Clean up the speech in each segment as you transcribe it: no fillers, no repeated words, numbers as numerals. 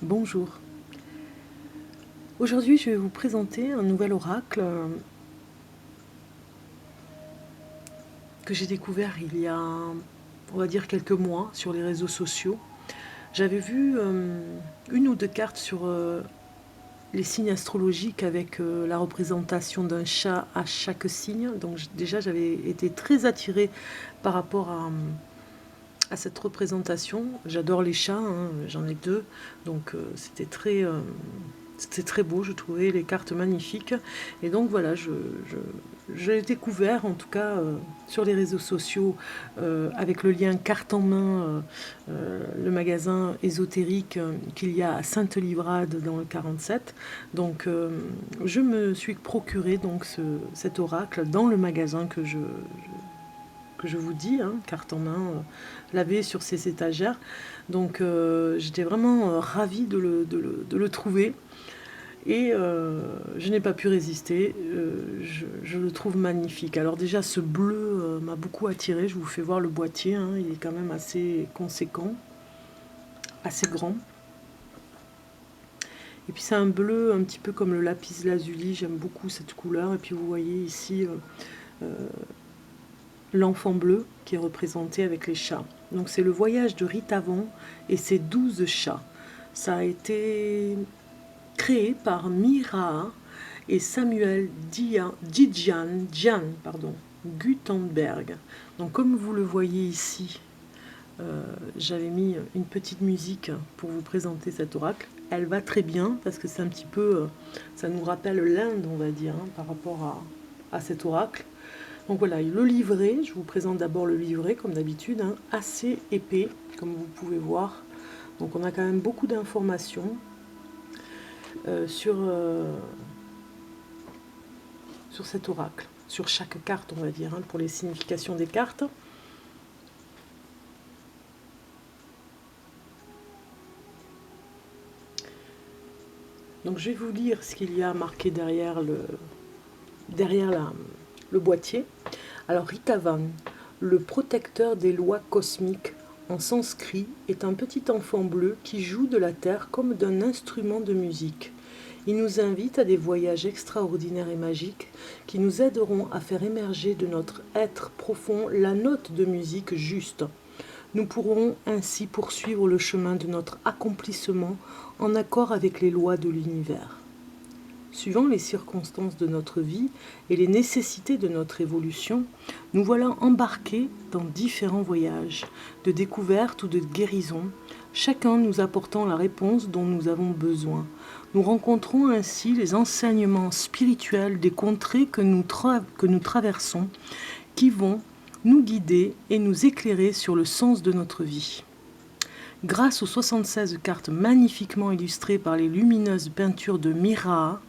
Bonjour. Aujourd'hui, je vais vous présenter un nouvel oracle que j'ai découvert il y a, on va dire, quelques mois sur les réseaux sociaux. J'avais vu une ou deux cartes sur les signes astrologiques avec la représentation d'un chat à chaque signe. Donc déjà, j'avais été très attirée par rapport à cette représentation. J'adore les chats, hein, j'en ai deux, donc c'était très beau, je trouvais les cartes magnifiques. Et donc voilà, j'ai découvert, en tout cas sur les réseaux sociaux, avec le lien carte en main, le magasin ésotérique qu'il y a à Sainte-Livrade dans le 47. Donc je me suis procuré donc cet oracle dans le magasin que je vous dis, hein, carte en main, lavé sur ces étagères. Donc j'étais vraiment ravie de le trouver. Et je n'ai pas pu résister, je le trouve magnifique. Alors déjà ce bleu m'a beaucoup attiré, je vous fais voir le boîtier, hein, il est quand même assez conséquent, assez grand. Et puis c'est un bleu un petit peu comme le lapis lazuli, j'aime beaucoup cette couleur. Et puis vous voyez ici l'enfant bleu qui est représenté avec les chats. Donc c'est le voyage de Rita Von et ses 12 chats. Ça a été créé par Mira et Samuel Gutenberg. Donc comme vous le voyez ici, j'avais mis une petite musique pour vous présenter cet oracle. Elle va très bien parce que c'est un petit peu, ça nous rappelle l'Inde, on va dire, hein, par rapport à cet oracle. Donc voilà, le livret, je vous présente d'abord le livret comme d'habitude, hein, assez épais, comme vous pouvez voir. Donc on a quand même beaucoup d'informations sur cet oracle, sur chaque carte, on va dire, hein, pour les significations des cartes. Donc je vais vous lire ce qu'il y a marqué derrière le boîtier. Alors Ritavan, le protecteur des lois cosmiques, en sanskrit, est un petit enfant bleu qui joue de la terre comme d'un instrument de musique. Il nous invite à des voyages extraordinaires et magiques qui nous aideront à faire émerger de notre être profond la note de musique juste. Nous pourrons ainsi poursuivre le chemin de notre accomplissement en accord avec les lois de l'univers. Suivant les circonstances de notre vie et les nécessités de notre évolution, nous voilà embarqués dans différents voyages, de découverte ou de guérison, chacun nous apportant la réponse dont nous avons besoin. Nous rencontrons ainsi les enseignements spirituels des contrées que nous traversons, qui vont nous guider et nous éclairer sur le sens de notre vie. Grâce aux 76 cartes magnifiquement illustrées par les lumineuses peintures de Mira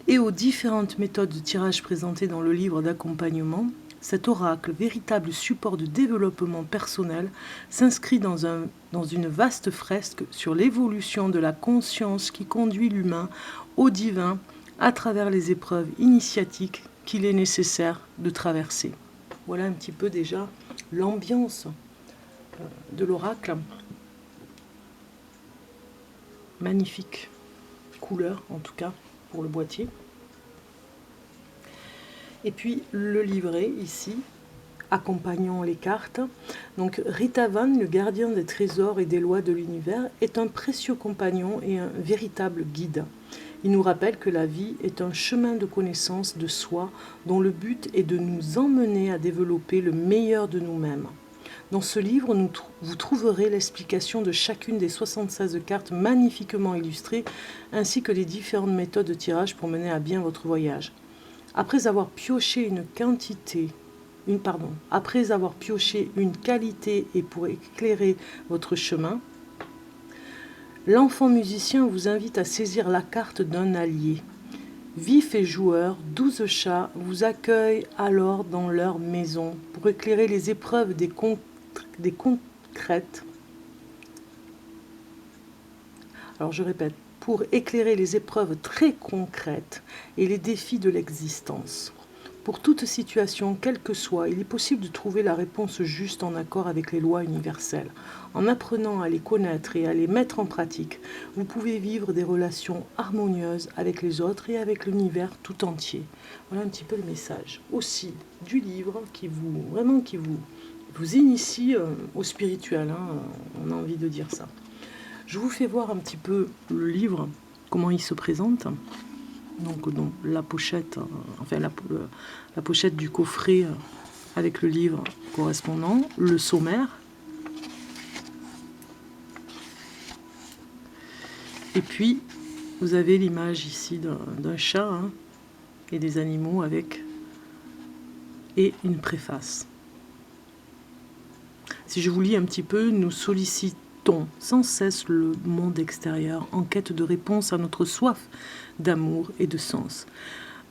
et aux différentes méthodes de tirage présentées dans le livre d'accompagnement, cet oracle, véritable support de développement personnel, s'inscrit dans une vaste fresque sur l'évolution de la conscience qui conduit l'humain au divin à travers les épreuves initiatiques qu'il est nécessaire de traverser. Voilà un petit peu déjà l'ambiance de l'oracle. Magnifique couleur en tout cas pour le boîtier. Et puis le livret ici, accompagnant les cartes. Donc Ritavan, le gardien des trésors et des lois de l'univers, est un précieux compagnon et un véritable guide. Il nous rappelle que la vie est un chemin de connaissance de soi dont le but est de nous emmener à développer le meilleur de nous-mêmes. Dans ce livre, vous trouverez l'explication de chacune des 76 cartes magnifiquement illustrées, ainsi que les différentes méthodes de tirage pour mener à bien votre voyage. Après avoir pioché une qualité et pour éclairer votre chemin, l'enfant musicien vous invite à saisir la carte d'un allié. Vif et joueur, 12 chats vous accueillent alors dans leur maison pour éclairer les épreuves des concrètes. Alors je répète, pour éclairer les épreuves très concrètes et les défis de l'existence. Pour toute situation, quelle que soit, il est possible de trouver la réponse juste en accord avec les lois universelles. En apprenant à les connaître et à les mettre en pratique, vous pouvez vivre des relations harmonieuses avec les autres et avec l'univers tout entier. Voilà un petit peu le message aussi du livre qui vous initie au spirituel, hein, on a envie de dire ça. Je vous fais voir un petit peu le livre, comment il se présente. Donc la pochette, la pochette du coffret avec le livre correspondant, le sommaire. Et puis, vous avez l'image ici d'un chat, hein, et des animaux avec, et une préface. Si je vous lis un petit peu, nous sollicitons sans cesse le monde extérieur en quête de réponse à notre soif d'amour et de sens.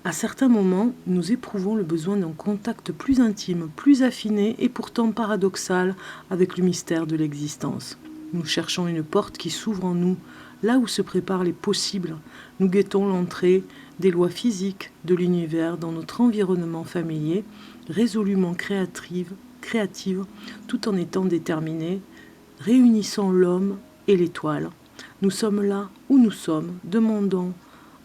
À certains moments, nous éprouvons le besoin d'un contact plus intime, plus affiné et pourtant paradoxal avec le mystère de l'existence. Nous cherchons une porte qui s'ouvre en nous, là où se préparent les possibles. Nous guettons l'entrée des lois physiques de l'univers dans notre environnement familier, résolument créative, tout en étant déterminés, réunissant l'homme et l'étoile. Nous sommes là où nous sommes, demandant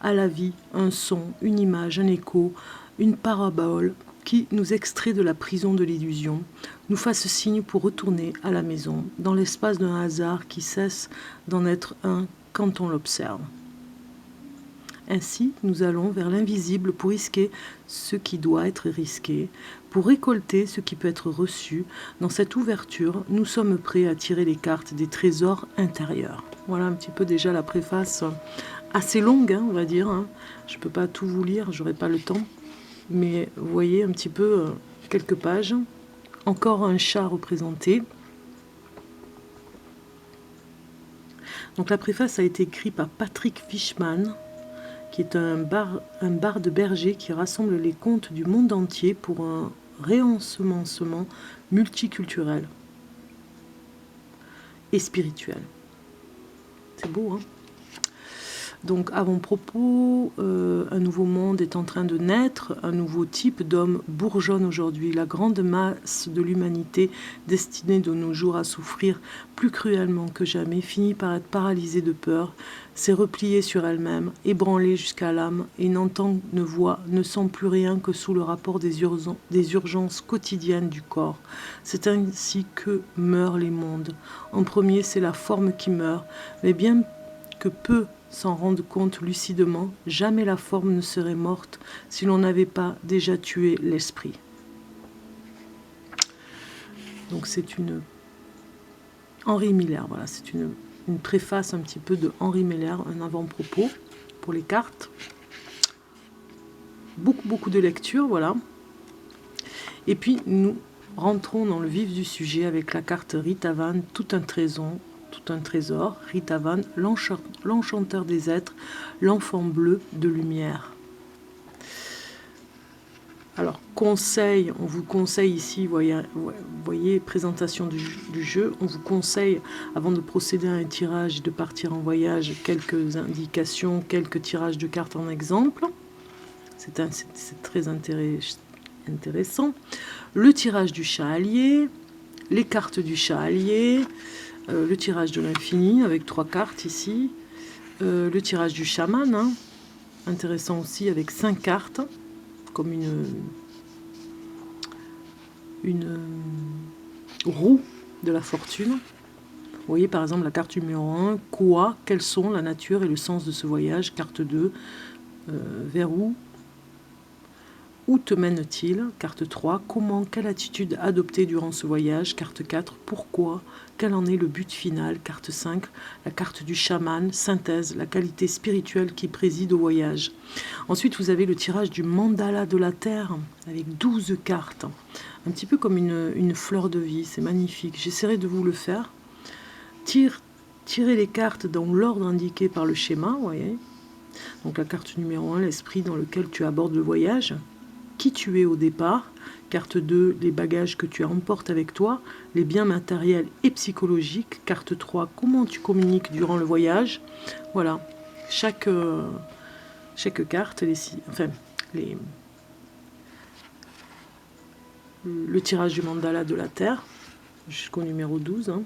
à la vie un son, une image, un écho, une parabole qui nous extrait de la prison de l'illusion, nous fasse signe pour retourner à la maison, dans l'espace d'un hasard qui cesse d'en être un quand on l'observe. Ainsi, nous allons vers l'invisible pour risquer ce qui doit être risqué, pour récolter ce qui peut être reçu. Dans cette ouverture, nous sommes prêts à tirer les cartes des trésors intérieurs. Voilà un petit peu déjà la préface assez longue, hein, on va dire. Hein. Je ne peux pas tout vous lire, j'aurai pas le temps. Mais vous voyez un petit peu quelques pages. Encore un chat représenté. Donc la préface a été écrite par Patrick Fishman, qui est un barde berger qui rassemble les contes du monde entier pour un réensemencement multiculturel et spirituel. C'est beau, hein? Donc, avant-propos, un nouveau monde est en train de naître, un nouveau type d'homme bourgeonne aujourd'hui. La grande masse de l'humanité, destinée de nos jours à souffrir plus cruellement que jamais, finit par être paralysée de peur, s'est repliée sur elle-même, ébranlée jusqu'à l'âme, et n'entend, ne voit, ne sent plus rien que sous le rapport des urgences quotidiennes du corps. C'est ainsi que meurent les mondes. En premier, c'est la forme qui meurt, mais bien que peu s'en rendent compte lucidement, jamais la forme ne serait morte si l'on n'avait pas déjà tué l'esprit. Donc c'est une Henri Miller, voilà, c'est une préface un petit peu de Henri Miller, un avant-propos pour les cartes. Beaucoup de lectures, voilà. Et puis nous rentrons dans le vif du sujet avec la carte Rita Van, tout un trésor, Rita Van, l'enchanteur des êtres, l'enfant bleu de lumière. Alors, conseil, on vous conseille ici, voyez présentation du jeu, on vous conseille, avant de procéder à un tirage et de partir en voyage, quelques indications, quelques tirages de cartes en exemple. C'est très intéressant. Le tirage du chat allié, les cartes du chat allié, le tirage de l'infini avec 3 cartes ici, le tirage du chaman, hein, intéressant aussi avec 5 cartes, comme une roue de la fortune. Vous voyez par exemple la carte numéro 1, quoi, quels sont la nature et le sens de ce voyage, carte 2, vers où te mène-t-il, carte 3, comment, quelle attitude adopter durant ce voyage, carte 4, pourquoi, quel en est le but final, carte 5, la carte du chaman, synthèse, la qualité spirituelle qui préside au voyage. Ensuite, vous avez le tirage du mandala de la Terre, avec 12 cartes, un petit peu comme une fleur de vie, c'est magnifique. J'essaierai de vous le faire. Tirez les cartes dans l'ordre indiqué par le schéma, vous voyez. Donc la carte numéro 1, l'esprit dans lequel tu abordes le voyage. Qui tu es au départ, carte 2, les bagages que tu emportes avec toi, les biens matériels et psychologiques, carte 3, comment tu communiques durant le voyage. Voilà, chaque carte, le tirage du mandala de la Terre, jusqu'au numéro 12. Hein.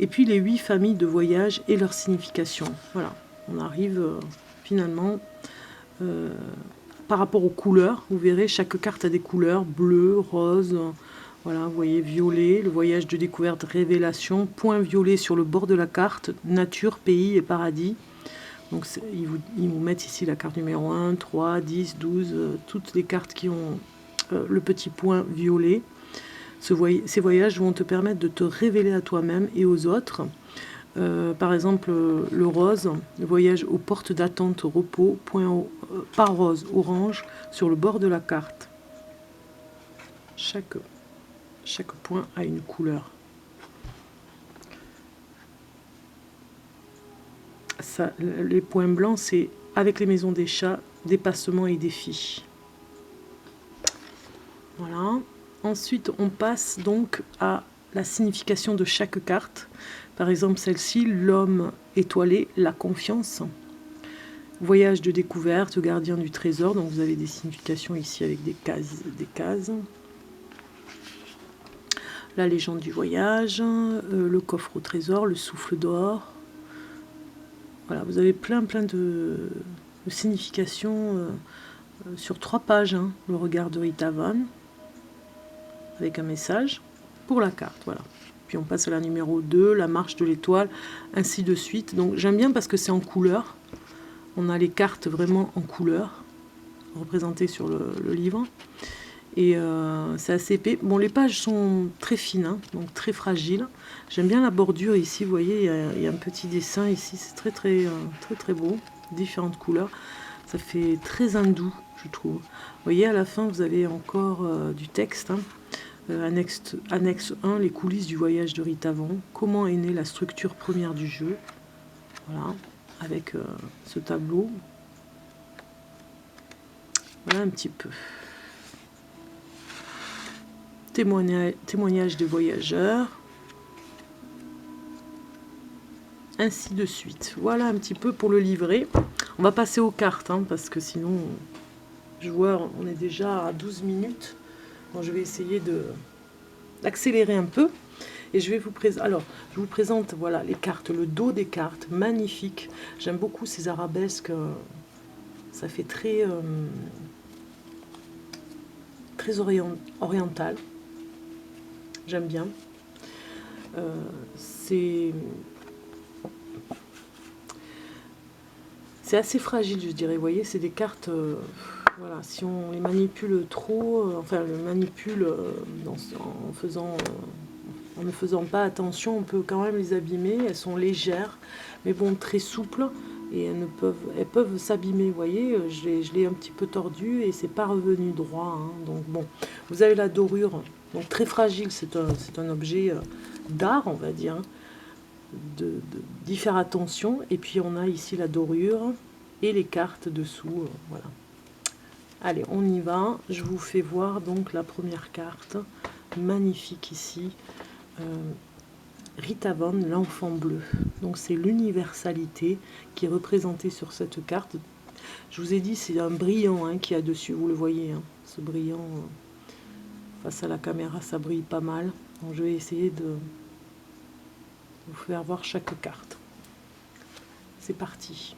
Et puis les 8 familles de voyage et leur signification. Voilà, on arrive finalement par rapport aux couleurs. Vous verrez, chaque carte a des couleurs, bleu, rose, voilà, vous voyez, violet, le voyage de découverte, révélation, point violet sur le bord de la carte, nature, pays et paradis. Donc ils vous mettent ici la carte numéro 1, 3, 10, 12, toutes les cartes qui ont le petit point violet. Ces voyages vont te permettre de te révéler à toi-même et aux autres. Par exemple, le rose, le voyage aux portes d'attente, au repos, par rose, orange, sur le bord de la carte. Chaque point a une couleur. Ça, les points blancs, c'est avec les maisons des chats, dépassement et défis. Voilà. Ensuite, on passe donc à la signification de chaque carte. Par exemple, celle-ci, l'homme étoilé, la confiance. Voyage de découverte, gardien du trésor. Donc vous avez des significations ici avec des cases. La légende du voyage, le coffre au trésor, le souffle d'or. Voilà, vous avez plein de significations sur 3 pages. Hein. Le regard de Rita Von, avec un message pour la carte. Voilà. Puis on passe à la numéro 2, la marche de l'étoile, ainsi de suite. Donc j'aime bien parce que c'est en couleur. On a les cartes vraiment en couleur, représentées sur le livre. Et c'est assez épais. Bon, les pages sont très fines, hein, donc très fragiles. J'aime bien la bordure ici, vous voyez, il y a un petit dessin ici, c'est très beau, différentes couleurs. Ça fait très hindou, je trouve. Vous voyez, à la fin, vous avez encore du texte. Hein. Annexe 1, les coulisses du voyage de Rita Von. Comment est née la structure première du jeu. Voilà, avec ce tableau. Voilà un petit peu. Témoignage des voyageurs. Ainsi de suite. Voilà un petit peu pour le livret. On va passer aux cartes, hein, parce que sinon, je vois, on est déjà à 12 minutes. Bon, je vais essayer d'accélérer un peu. Et je vais vous présenter. Alors, je vous présente voilà, les cartes, le dos des cartes, magnifique. J'aime beaucoup ces arabesques. Ça fait très oriental. J'aime bien. C'est assez fragile, je dirais. Vous voyez, c'est des cartes. Voilà, si on les manipule trop, enfin, le manipule en ne faisant pas attention, on peut quand même les abîmer. Elles sont légères, mais bon, très souples. Et elles peuvent s'abîmer, vous voyez, je l'ai un petit peu tordu et c'est pas revenu droit. Hein, donc bon, vous avez la dorure, donc très fragile, c'est un objet d'art, on va dire, d'y faire attention. Et puis on a ici la dorure et les cartes dessous, voilà. Allez, on y va. Je vous fais voir donc la première carte, magnifique ici. Rita Von, l'enfant bleu. Donc c'est l'universalité qui est représentée sur cette carte. Je vous ai dit, c'est un brillant hein, qu'il y a dessus, vous le voyez. Hein, ce brillant, face à la caméra, ça brille pas mal. Donc je vais essayer de vous faire voir chaque carte. C'est parti.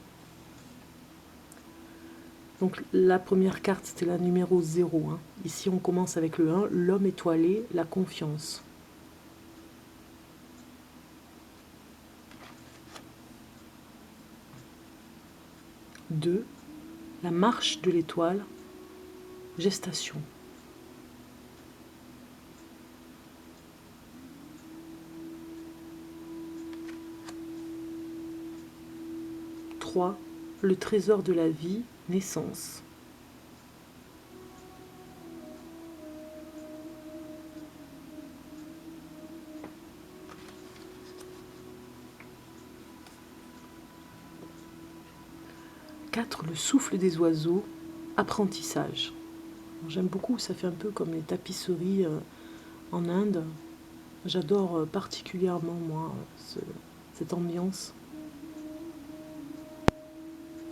Donc la première carte, c'était la numéro 0. Hein. Ici, on commence avec le 1, l'homme étoilé, la confiance. « 2. La marche de l'étoile, gestation. 3. Le trésor de la vie, naissance. 4. Le souffle des oiseaux, apprentissage. J'aime beaucoup, ça fait un peu comme les tapisseries en Inde. J'adore particulièrement, moi, cette ambiance.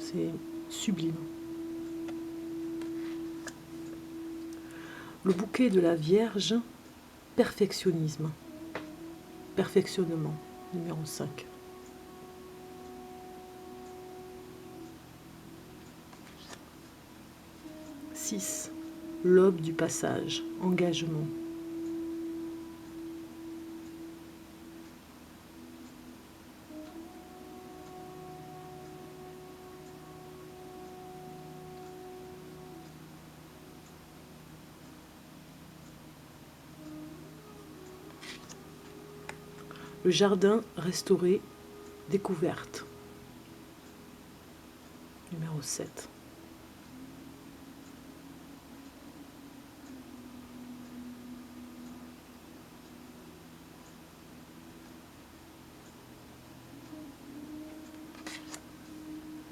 C'est sublime. Le bouquet de la Vierge, perfectionnisme. Perfectionnement, numéro 5. « 6. L'aube du passage, engagement. Le jardin restauré, découverte. Numéro 7.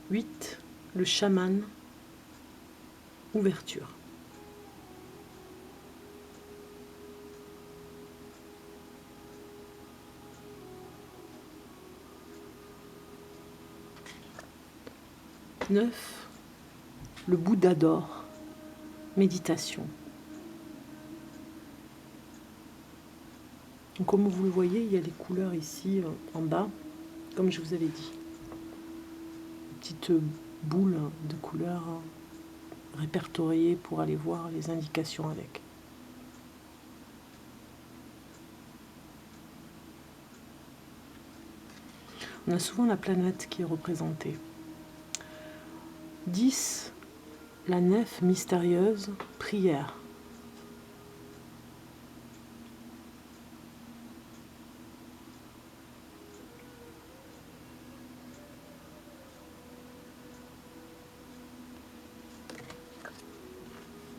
« 8. Le chaman, ouverture. « 9. Le Bouddha d'or, méditation. Donc, comme vous le voyez, il y a les couleurs ici en bas, comme je vous avais dit. Une petite boule de couleurs répertoriées pour aller voir les indications avec. On a souvent la planète qui est représentée. 10. La nef mystérieuse, prière.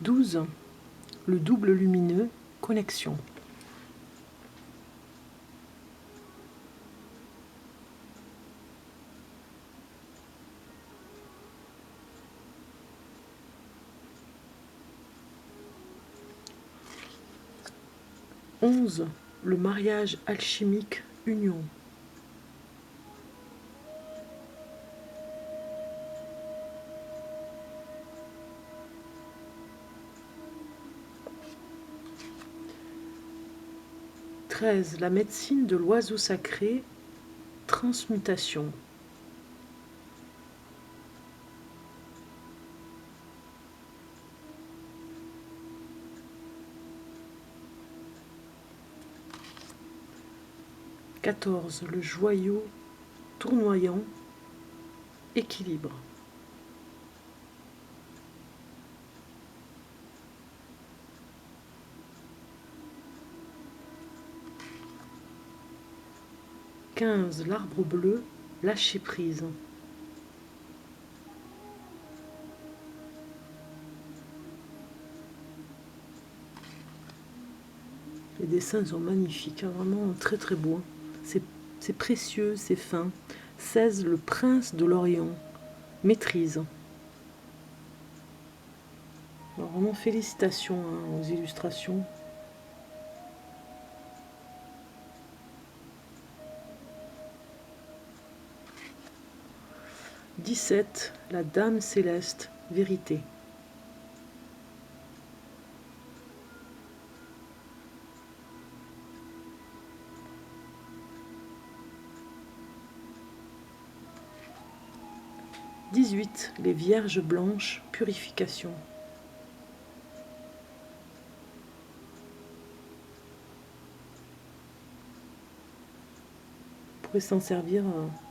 « 12. Le double lumineux, connexion. « 11. Le mariage alchimique, union. « 13. La médecine de l'oiseau sacré, transmutation. » « 14. Le joyau tournoyant, équilibre. » « 15. L'arbre bleu, lâcher prise. » Les dessins sont magnifiques, hein, vraiment très très beaux. C'est précieux, c'est fin. 16. Le prince de l'Orient, maîtrise. Alors, vraiment félicitations aux illustrations. « 17. La dame céleste, vérité. » « 18. Les vierges blanches, purification. » On pourrait s'en servir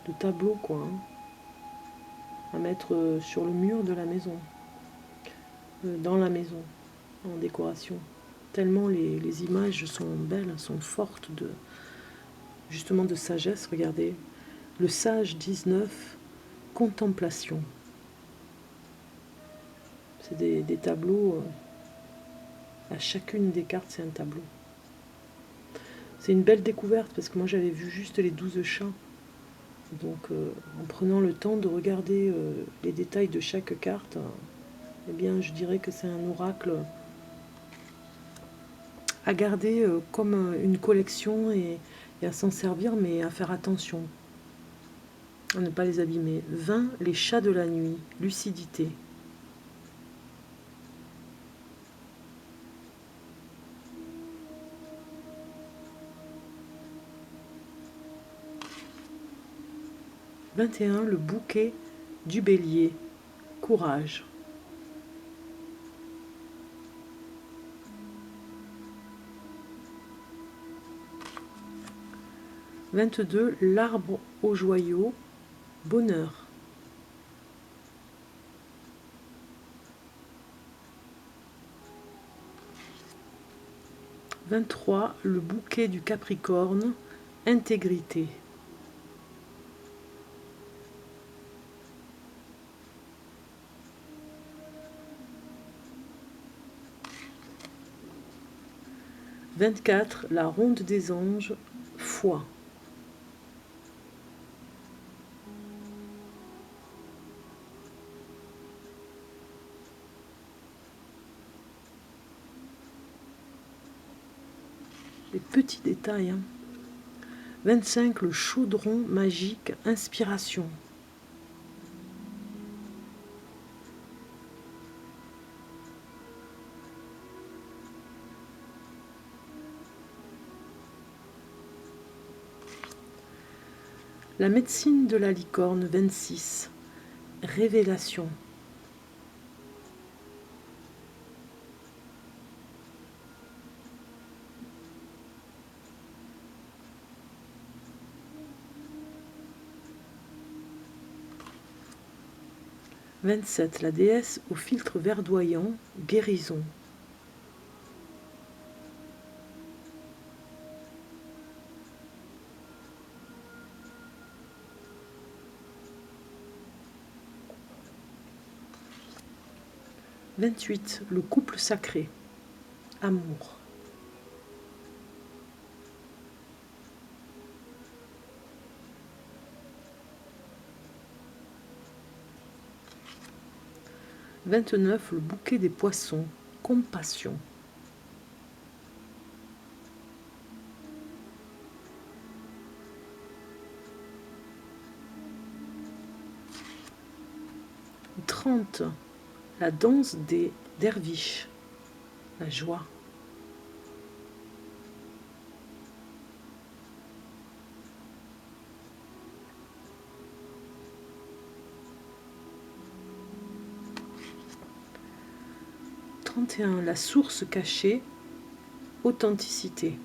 de tableau, quoi, hein, à mettre sur le mur de la maison, dans la maison, en décoration. Tellement les images sont belles, sont fortes, justement de sagesse. Regardez, le sage 19, contemplation. C'est des tableaux, à chacune des cartes c'est un tableau. C'est une belle découverte parce que moi j'avais vu juste les 12 chats. Donc en prenant le temps de regarder les détails de chaque carte, eh bien je dirais que c'est un oracle à garder comme une collection et à s'en servir, mais à faire attention à ne pas les abîmer. 20. Les chats de la nuit, lucidité. 21, le bouquet du bélier, courage. 22, l'arbre aux joyaux, bonheur. 23, le bouquet du Capricorne, intégrité. 24, la ronde des anges, foi. 'Les petits détails, hein. 25, le chaudron magique, inspiration. 'La médecine de la licorne, 26, révélation. 27, la déesse au filtre verdoyant, guérison. 28, le couple sacré, amour. 29, le bouquet des poissons, compassion. 30, la danse des derviches, la joie. 31, la source cachée, authenticité.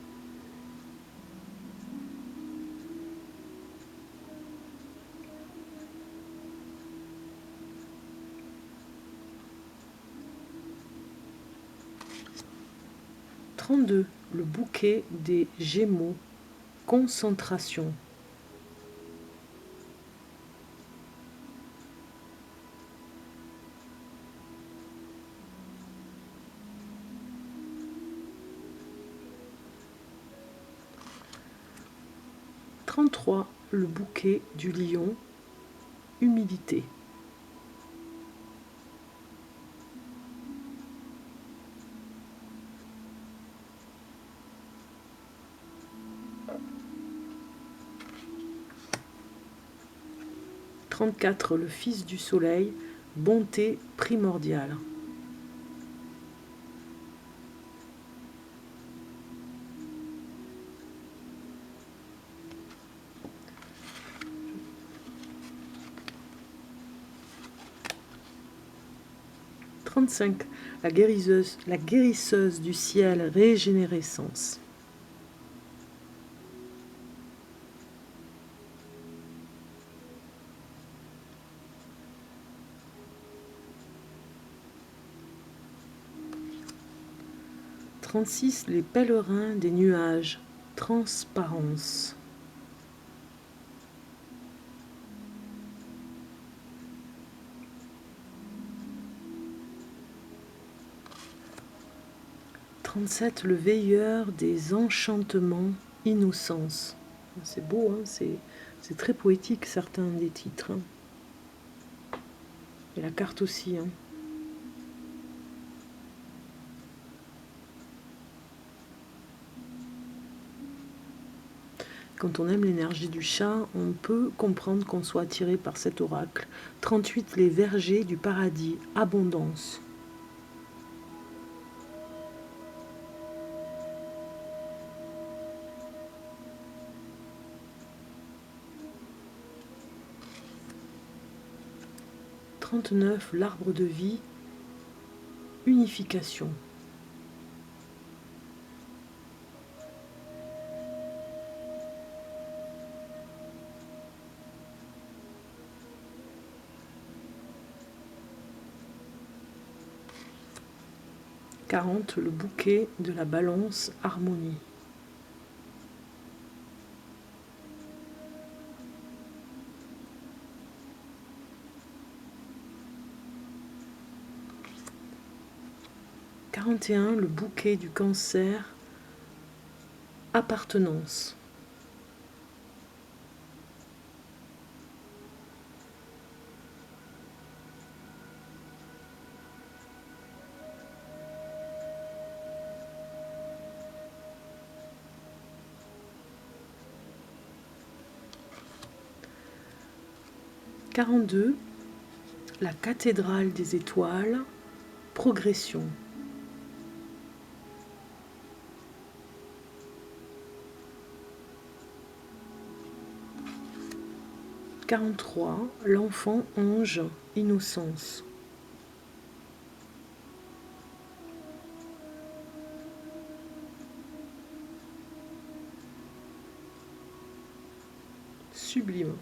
32, le bouquet des Gémeaux, concentration. 33, le bouquet du lion, humilité. 34, le fils du soleil, bonté primordiale. 35, la guérisseuse du ciel, régénérescence. 36, les pèlerins des nuages, transparence. 37, le veilleur des enchantements, innocence. C'est beau, hein, c'est très poétique certains des titres. Hein. Et la carte aussi. Hein. Quand on aime l'énergie du chat, on peut comprendre qu'on soit attiré par cet oracle. 38, les vergers du paradis, abondance. 39, l'arbre de vie, unification. « 40, le bouquet de la balance, harmonie. » 41, le bouquet du cancer, appartenance. 42, la cathédrale des étoiles, progression. 43, l'enfant ange, innocence. 'Sublime'.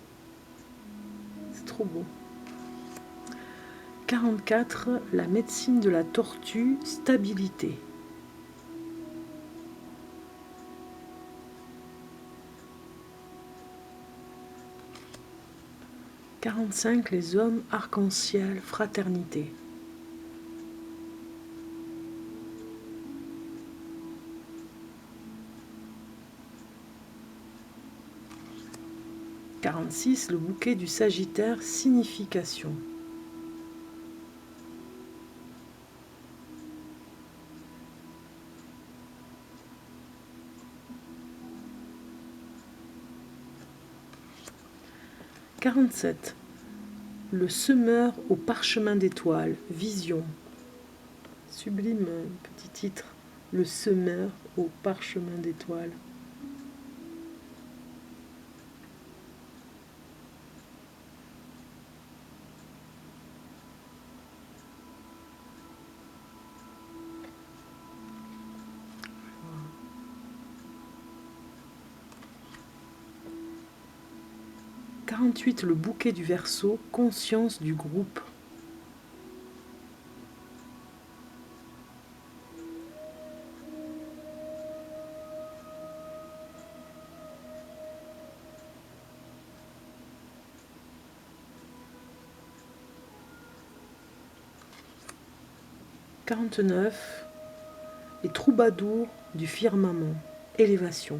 C'est trop beau. 44, la médecine de la tortue, stabilité. 45, les hommes arc-en-ciel, fraternité. 46, le bouquet du Sagittaire, signification. 47, le semeur au parchemin d'étoiles, vision. Sublime petit titre, le semeur au parchemin d'étoiles. 48, le bouquet du Verseau, conscience du groupe. 49, les troubadours du firmament, élévation.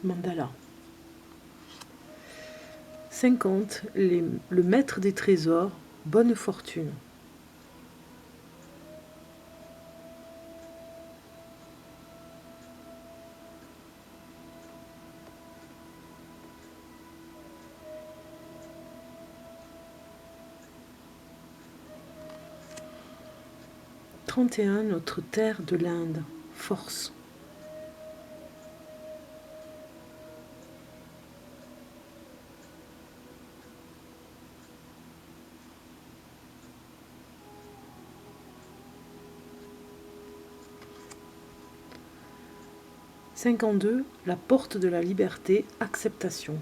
Mandala. 50, le maître des trésors, bonne fortune. 31, notre terre de l'Inde, force. 52, la porte de la liberté, acceptation.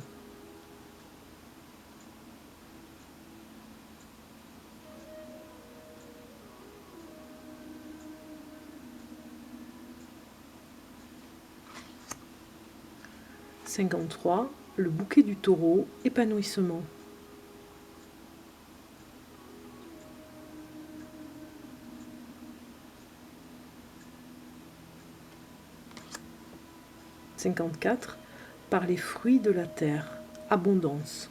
53, le bouquet du taureau, épanouissement. 54, par les fruits de la terre, abondance.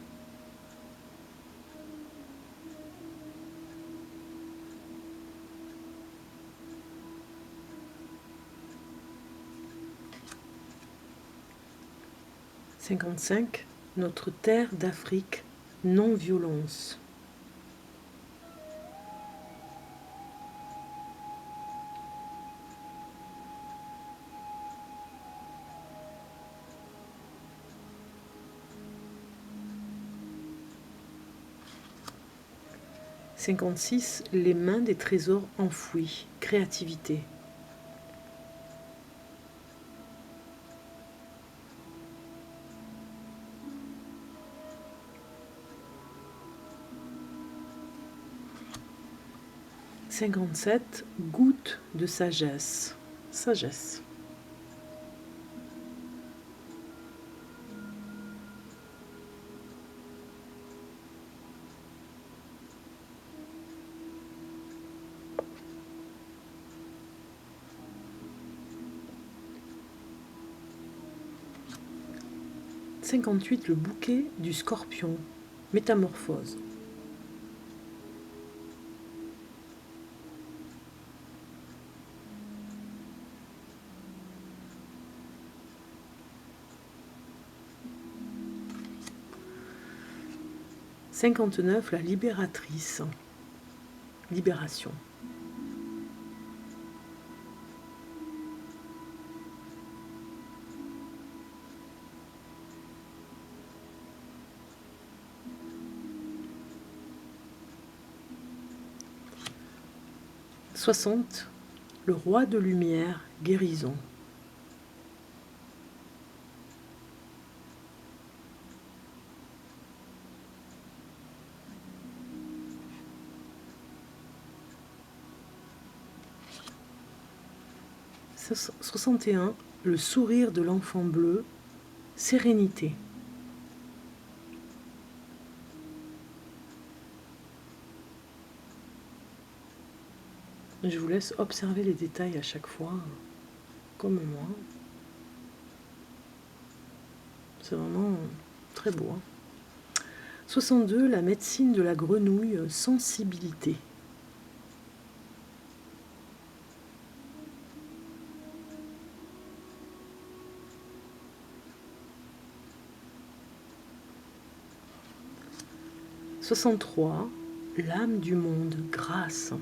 55, notre terre d'Afrique, non-violence. 56. Les mains des trésors enfouis. Créativité. 57. Goutte de sagesse. Sagesse. 58. Le bouquet du scorpion. Métamorphose. 59. La libératrice. Libération. 60. Le roi de lumière, guérison. 61. Le sourire de l'enfant bleu, sérénité. Je vous laisse observer les détails à chaque fois, comme moi. C'est vraiment très beau. 62. La médecine de la grenouille, sensibilité. 63. L'âme du monde, grâce.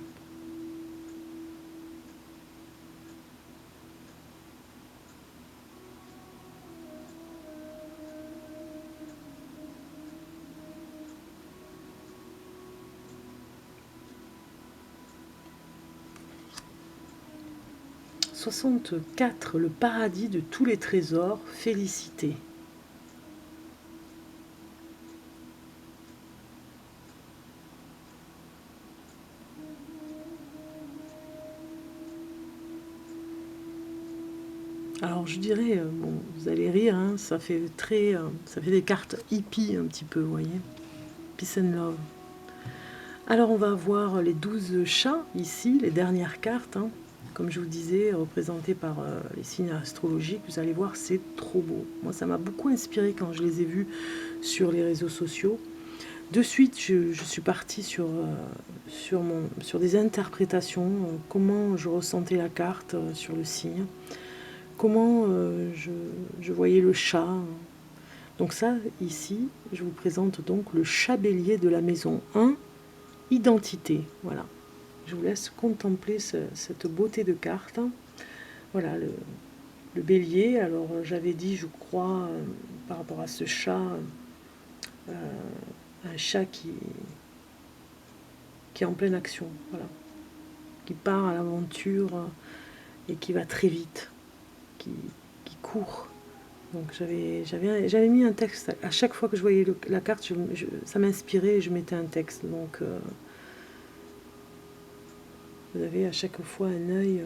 64. Le paradis de tous les trésors, félicité. 'Alors je dirais, bon, vous allez rire, hein, ça fait des cartes hippie un petit peu, vous voyez. Peace and love. Alors on va voir les 12 chats ici, les dernières cartes, hein. Comme je vous disais, représentées par les signes astrologiques. Vous allez voir, c'est trop beau. Moi, ça m'a beaucoup inspiré quand je les ai vus sur les réseaux sociaux. De suite, je suis partie sur des interprétations, comment je ressentais la carte sur le signe, comment je voyais le chat. Donc ça, ici, je vous présente donc le chat bélier de la maison 1, identité. Voilà. Je vous laisse contempler cette beauté de carte. Voilà, le bélier. Alors, j'avais dit, je crois, par rapport à ce chat, un chat qui est en pleine action, voilà, qui part à l'aventure et qui va très vite, qui court. Donc j'avais mis un texte à chaque fois que je voyais la carte, ça m'inspirait et je mettais un texte. Donc vous avez à chaque fois un œil,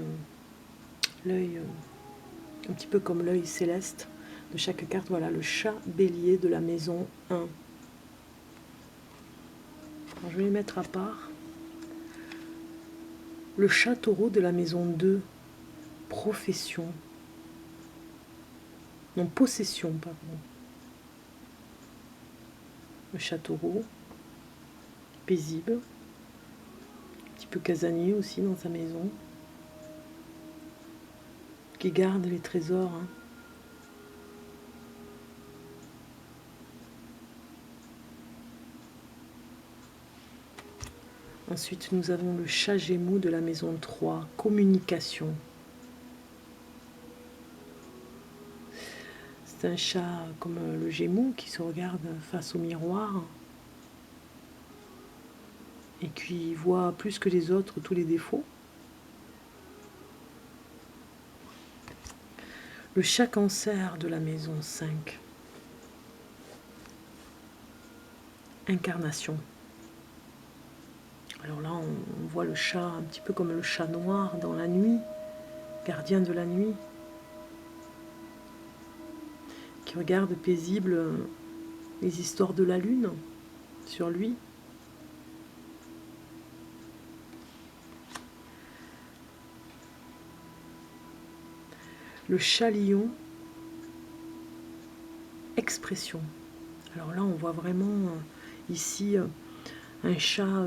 l'œil un petit peu comme l'œil céleste de chaque carte. Voilà, le chat bélier de la maison 1. Alors, je vais les mettre à part. Le chat taureau de la maison 2, profession. Non, possession, pardon. Le chat taureau, paisible. Un petit peu casanier aussi dans sa maison. Qui garde les trésors. Hein. Ensuite, nous avons le chat gémeaux de la maison 3, communication. C'est un chat comme le gémeau qui se regarde face au miroir et qui voit plus que les autres tous les défauts. Le chat cancer de la maison 5. Incarnation. Alors là, on voit le chat un petit peu comme le chat noir dans la nuit, gardien de la nuit, qui regarde paisible les histoires de la lune sur lui. Le chat lion, expression. Alors là, on voit vraiment ici un chat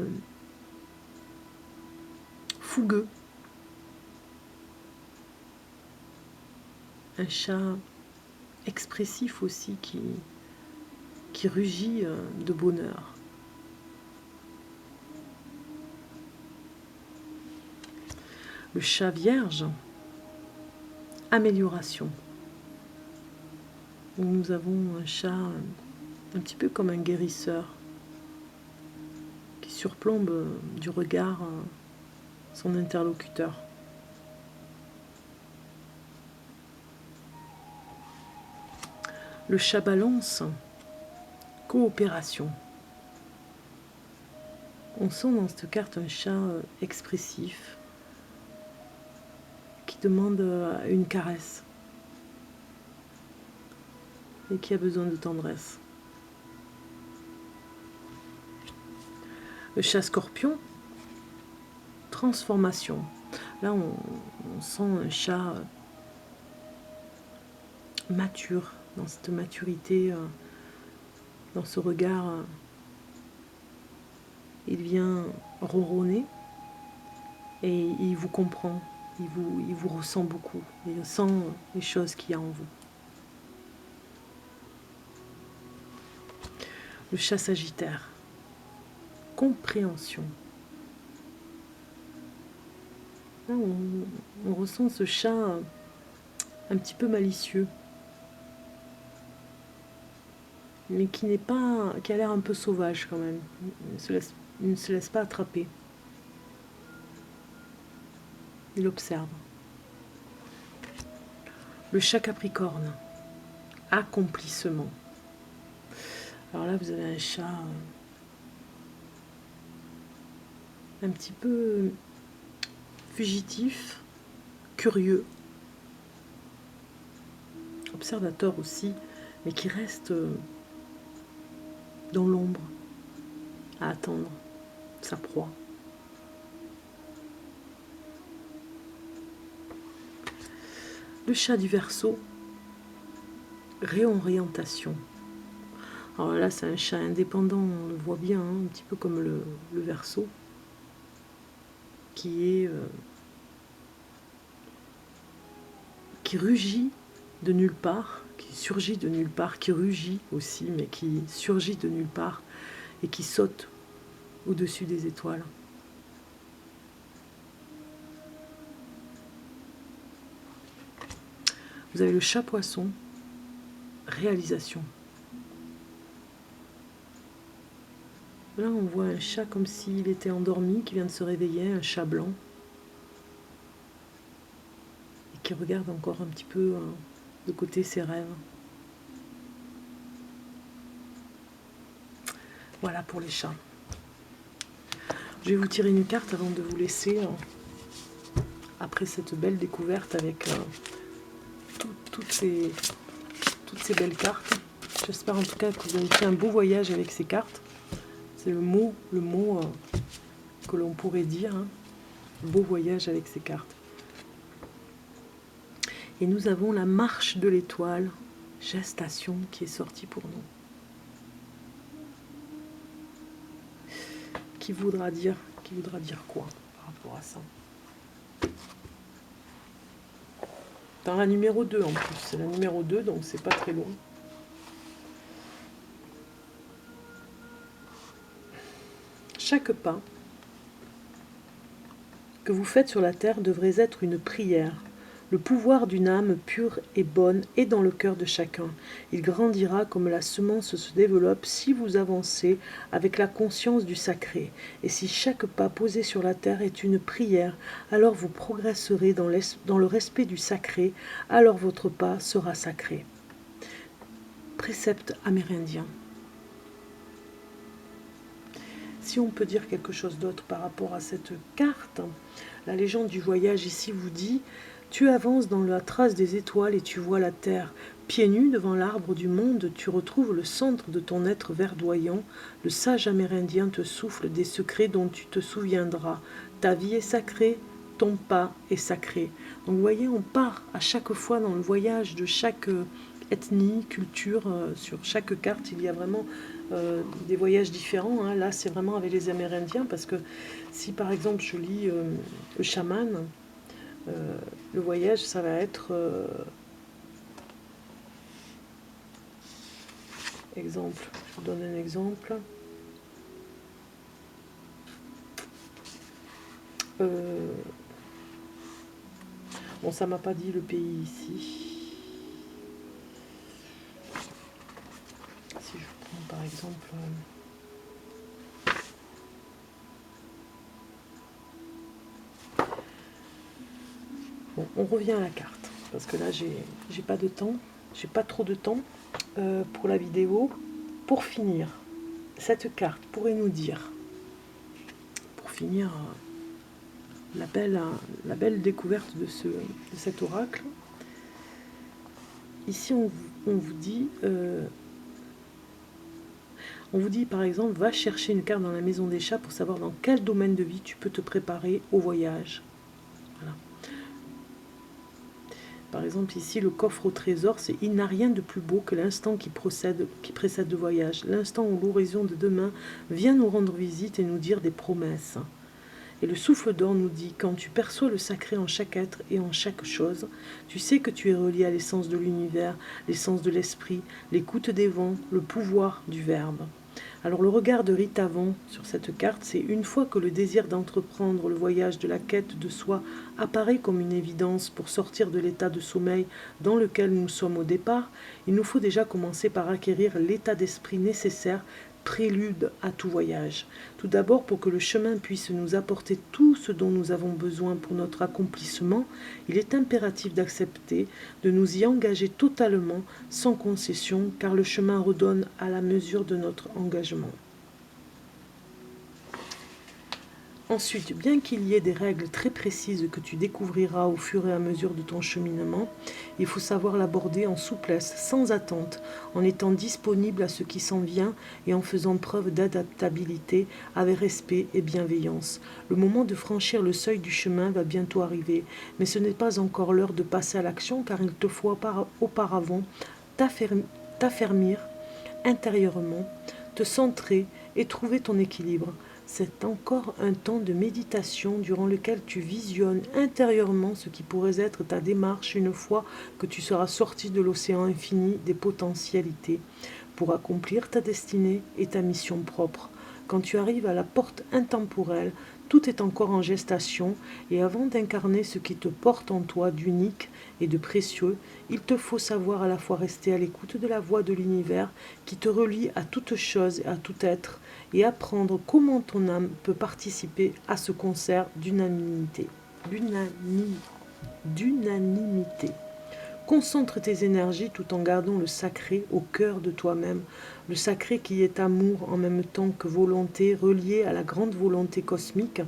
fougueux, un chat expressif aussi qui rugit de bonheur. Le chat vierge, amélioration. Où nous avons un chat un petit peu comme un guérisseur qui surplombe du regard son interlocuteur. Le chat balance, coopération. On sent dans cette carte un chat expressif qui demande une caresse et qui a besoin de tendresse. Le chat scorpion, transformation. Là, on sent un chat mature, dans cette maturité, dans ce regard. Il vient ronronner et il vous comprend, il vous ressent beaucoup, il sent les choses qu'il y a en vous. Le chat sagittaire, compréhension. Là, on ressent ce chat un petit peu malicieux, mais qui a l'air un peu sauvage quand même. Il ne se laisse pas attraper. Il observe. Le chat capricorne, accomplissement. Alors là, vous avez un chat un petit peu fugitif, curieux, observateur aussi, mais qui reste dans l'ombre, à attendre sa proie. Le chat du Verseau, réorientation. Alors là, c'est un chat indépendant, on le voit bien, hein, un petit peu comme le Verseau, qui rugit de nulle part, qui surgit de nulle part, qui rugit aussi, mais qui surgit de nulle part et qui saute au-dessus des étoiles. Vous avez le chat poisson, réalisation. Là, on voit un chat comme s'il était endormi, qui vient de se réveiller, un chat blanc, et qui regarde encore un petit peu de côté ses rêves. Voilà pour les chats. Je vais vous tirer une carte avant de vous laisser, après cette belle découverte avec toutes ces belles cartes. J'espère en tout cas que vous avez fait un beau voyage avec ces cartes. C'est le mot que l'on pourrait dire, hein. Beau voyage avec ces cartes. Et nous avons la marche de l'étoile, gestation, qui est sortie pour nous. Qui voudra dire quoi par rapport à ça? Dans la numéro 2 en plus, c'est la numéro 2, donc c'est pas très loin. Chaque pas que vous faites sur la terre devrait être une prière Le pouvoir d'une âme pure et bonne est dans le cœur de chacun. Il grandira comme la semence se développe si vous avancez avec la conscience du sacré. Et si chaque pas posé sur la terre est une prière, alors vous progresserez dans le respect du sacré, alors votre pas sera sacré. Précepte amérindien. Si on peut dire quelque chose d'autre par rapport à cette carte, la légende du voyage ici vous dit « Tu avances dans la trace des étoiles et tu vois la terre. Pieds nus devant l'arbre du monde, tu retrouves le centre de ton être verdoyant. Le sage amérindien te souffle des secrets dont tu te souviendras. Ta vie est sacrée, ton pas est sacré. » Donc vous voyez, on part à chaque fois dans le voyage de chaque ethnie, culture. Sur chaque carte, il y a vraiment des voyages différents. Hein. Là, c'est vraiment avec les Amérindiens, parce que si par exemple je lis le chaman, le voyage, ça va être exemple. Je vous donne un exemple. Bon, ça m'a pas dit le pays ici. Si je prends par exemple bon, on revient à la carte, parce que là j'ai pas de temps, j'ai pas trop de temps pour la vidéo. Pour finir, cette carte pourrait nous dire, pour finir la belle découverte de cet oracle, ici on vous dit par exemple, va chercher une carte dans la maison des chats pour savoir dans quel domaine de vie tu peux te préparer au voyage. Voilà. Par exemple, ici, le coffre au trésor, c'est « Il n'a rien de plus beau que l'instant qui précède le voyage, l'instant où l'horizon de demain vient nous rendre visite et nous dire des promesses. » Et le souffle d'or nous dit « Quand tu perçois le sacré en chaque être et en chaque chose, tu sais que tu es relié à l'essence de l'univers, l'essence de l'esprit, l'écoute des vents, le pouvoir du verbe. » Alors le regard de Rita Von sur cette carte, c'est une fois que le désir d'entreprendre le voyage de la quête de soi apparaît comme une évidence pour sortir de l'état de sommeil dans lequel nous sommes au départ, il nous faut déjà commencer par acquérir l'état d'esprit nécessaire, prélude à tout voyage. Tout d'abord, pour que le chemin puisse nous apporter tout ce dont nous avons besoin pour notre accomplissement, il est impératif d'accepter de nous y engager totalement, sans concession, car le chemin redonne à la mesure de notre engagement. Ensuite, bien qu'il y ait des règles très précises que tu découvriras au fur et à mesure de ton cheminement, il faut savoir l'aborder en souplesse, sans attente, en étant disponible à ce qui s'en vient et en faisant preuve d'adaptabilité avec respect et bienveillance. Le moment de franchir le seuil du chemin va bientôt arriver, mais ce n'est pas encore l'heure de passer à l'action, car il te faut auparavant t'affermir intérieurement, te centrer et trouver ton équilibre. C'est encore un temps de méditation durant lequel tu visionnes intérieurement ce qui pourrait être ta démarche une fois que tu seras sorti de l'océan infini des potentialités pour accomplir ta destinée et ta mission propre. Quand tu arrives à la porte intemporelle, tout est encore en gestation et avant d'incarner ce qui te porte en toi d'unique et de précieux, il te faut savoir à la fois rester à l'écoute de la voix de l'univers qui te relie à toute chose et à tout être et apprendre comment ton âme peut participer à ce concert d'unanimité. Concentre tes énergies tout en gardant le sacré au cœur de toi-même, le sacré qui est amour en même temps que volonté reliée à la grande volonté cosmique.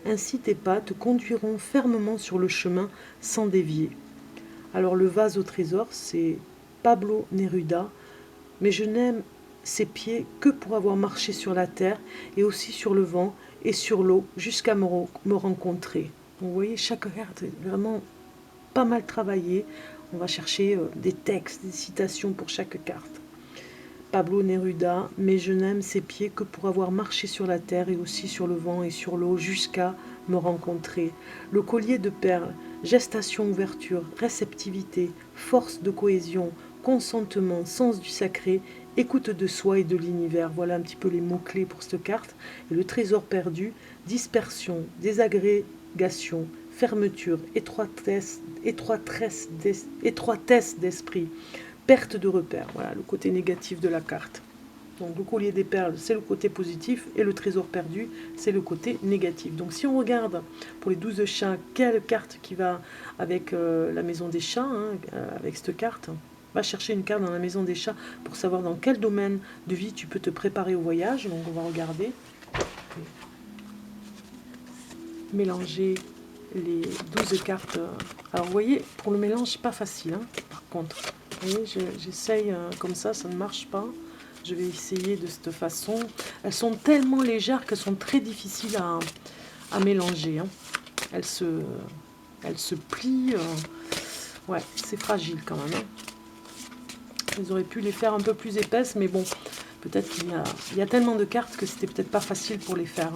Ainsi tes pas te conduiront fermement sur le chemin sans dévier. Alors le vase au trésor, c'est Pablo Neruda, mais je n'aime ses pieds que pour avoir marché sur la terre et aussi sur le vent et sur l'eau jusqu'à me rencontrer. Vous voyez, chaque carte est vraiment pas mal travaillée. On va chercher des textes, des citations pour chaque carte. Pablo Neruda, mais je n'aime ses pieds que pour avoir marché sur la terre et aussi sur le vent et sur l'eau jusqu'à me rencontrer. Le collier de perles, gestation, ouverture, réceptivité, force de cohésion, consentement, sens du sacré, écoute de soi et de l'univers. Voilà un petit peu les mots-clés pour cette carte. Et le trésor perdu, dispersion, désagrégation, fermeture, étroitesse d'esprit, perte de repère. Voilà le côté négatif de la carte. Donc le collier des perles, c'est le côté positif, et le trésor perdu, c'est le côté négatif. Donc si on regarde pour les 12 chats, quelle carte qui va avec la maison des chats, hein, avec cette carte, va chercher une carte dans la maison des chats pour savoir dans quel domaine de vie tu peux te préparer au voyage. Donc on va regarder. Mélanger les 12 cartes. Alors vous voyez, pour le mélange, c'est pas facile, hein, par contre. Vous voyez, j'essaye comme ça ne marche pas. Je vais essayer de cette façon. Elles sont tellement légères qu'elles sont très difficiles à mélanger. Hein. Elles se plient. Ouais, c'est fragile quand même. Hein. Ils auraient pu les faire un peu plus épaisses, mais bon, peut-être qu'il y a tellement de cartes que c'était peut-être pas facile pour les faire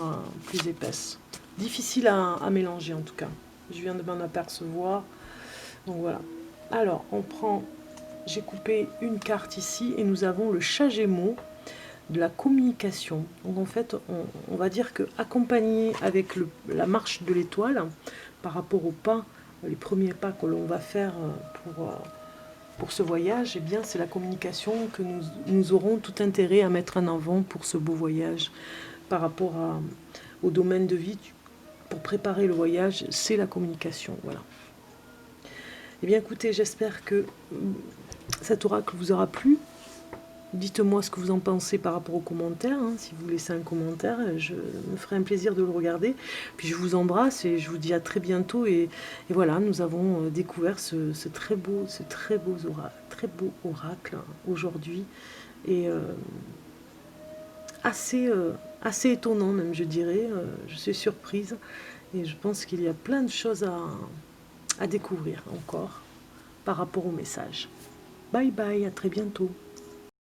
plus épaisses. Difficile à mélanger en tout cas. Je viens de m'en apercevoir. Donc voilà. Alors, on prend... J'ai coupé une carte ici et nous avons le chat Gémeaux de la communication. Donc en fait, on va dire que accompagné avec la marche de l'étoile, par rapport aux pas, les premiers pas que l'on va faire pour ce voyage, eh bien c'est la communication que nous aurons tout intérêt à mettre en avant pour ce beau voyage. Par rapport au domaine de vie, pour préparer le voyage, c'est la communication. Voilà. Eh bien écoutez, j'espère que cet oracle vous aura plu. Dites-moi ce que vous en pensez par rapport aux commentaires. Hein. Si vous laissez un commentaire, je me ferai un plaisir de le regarder. Puis je vous embrasse et je vous dis à très bientôt. Et voilà, nous avons découvert ce très beau oracle aujourd'hui. Et assez étonnant même, je dirais. Je suis surprise. Et je pense qu'il y a plein de choses à découvrir encore par rapport au message. Bye bye, à très bientôt.